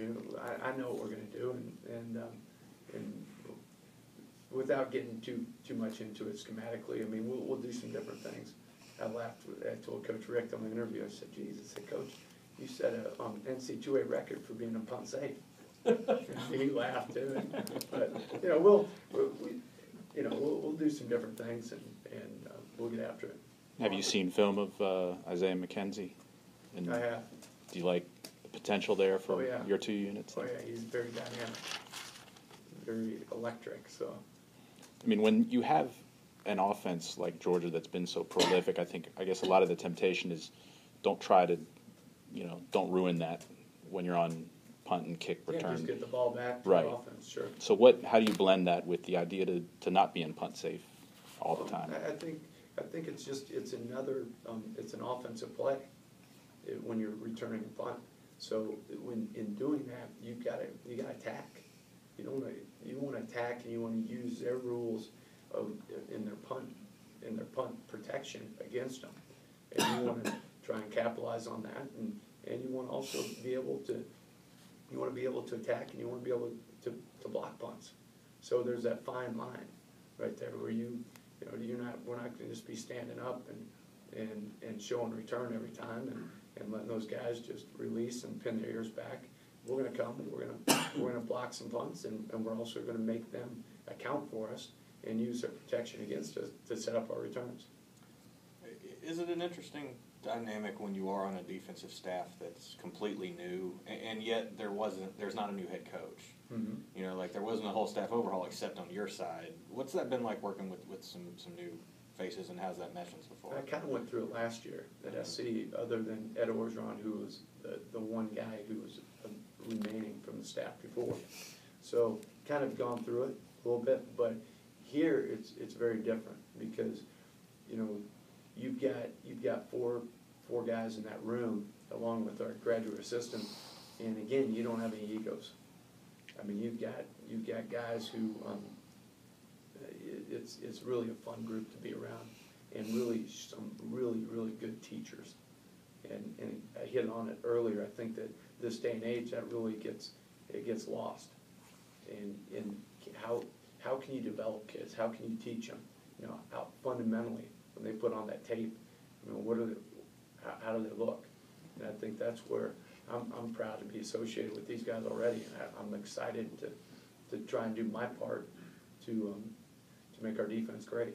I know what we're going to do, and without getting too much into it schematically, I mean, we'll do some different things. I laughed. I told Coach Rick on the interview. I said, "Geez," I said, "Coach, you set a NC2A record for being a punt safe." He laughed too. But we'll do some different things, and we'll get after it. Have you seen film of Isaiah McKenzie? I have. Do you like the potential there for your two units? Oh yeah, he's very dynamic, very electric. So, I mean, when you have an offense like Georgia that's been so prolific, I guess a lot of the temptation is don't try to, don't ruin that when you're on punt and kick return. Yeah, just get the ball back to the offense, sure. So how do you blend that with the idea to not be in punt safe all the time? I think it's another it's an offensive play when you're returning a punt. So when in doing that, you gotta attack. You want to attack, and you want to use their rules in their punt protection against them, and you want to try and capitalize on that, and you want to also be able to attack, and you want to be able to block punts. So there's that fine line right there where we're not going to just be standing up and showing return every time and letting those guys just release and pin their ears back. We're going to come and we're going to block some punts, and we're also going to make them account for us and use their protection against us to set up our returns. Is it an interesting dynamic when you are on a defensive staff that's completely new, and yet there's not a new head coach? Mm-hmm. Like there wasn't a whole staff overhaul except on your side. What's that been like working with some new faces, and how's that meshed so far? I kind of went through it last year at SC, other than Ed Orgeron, who was the one guy who was remaining from the staff before. So kind of gone through it a little bit, but here it's very different because you've got four guys in that room along with our graduate assistant, and again, you don't have any egos. I mean, you've got guys who it's really a fun group to be around, and really some really good teachers. And I hit on it earlier. I think that this day and age that really gets lost. And how can you develop kids? How can you teach them? How fundamentally when they put on that tape, how do they look? And I think that's where I'm proud to be associated with these guys already, and I'm excited to try and do my part to make our defense great.